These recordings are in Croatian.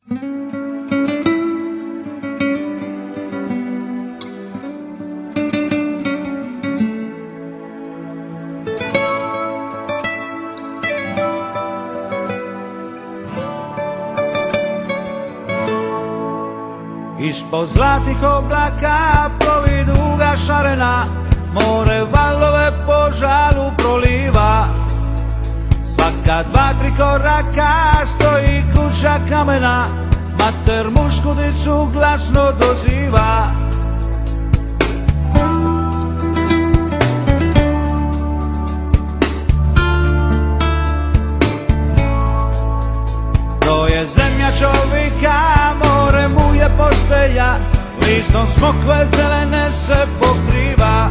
Ispod zlatih oblaka plovi duga šarena, more valove po žalu proliva. Svaka 2-3 koraka stoji kuća kamena, mater mušku dicu glasno doziva. To je zemlja čovjeka, more mu je postelja, listom smokve zelene se pokriva.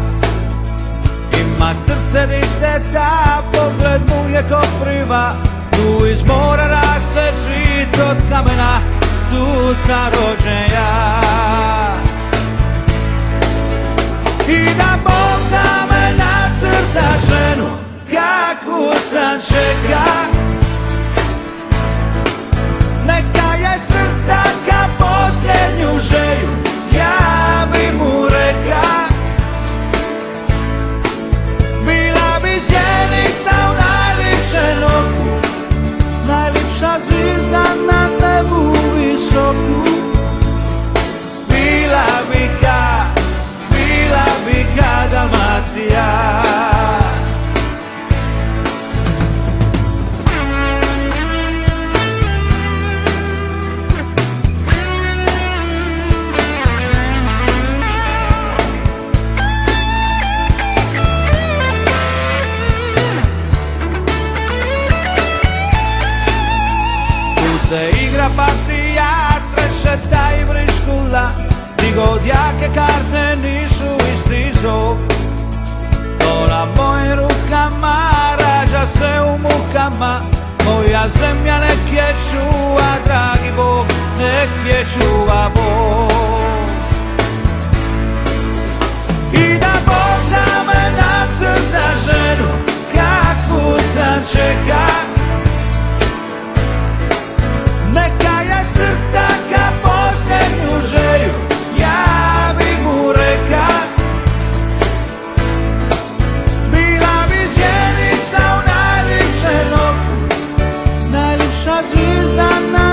Ima srce diteta, pogled mu je kopriva, tu iz mora raste cvit od kamena, tu sam rođen ja. I da Bog za me nacrta ženu, kakvu sam čeka, neka je crta ka posljednju želju, ja bi mu reka. Bila bi sjenica u najljepšem oku, najljepša zvijezda na nebu visoku. Bila bi ka Dalmacija. Se igra partija, trešeta i vriškula, di god jake karte nisu isti zov. To na mojim rukama rađa se u mukama, moja zemlja nek je čuva, dragi Bog, nek je čuva Bog. I da Bog za me nacrta ženu, kakvu sam čeka, neka je crta ka posljednju želju, ja bi mu reka. Bila bi sjenica u najljepšem oku, najljepša zvijezda na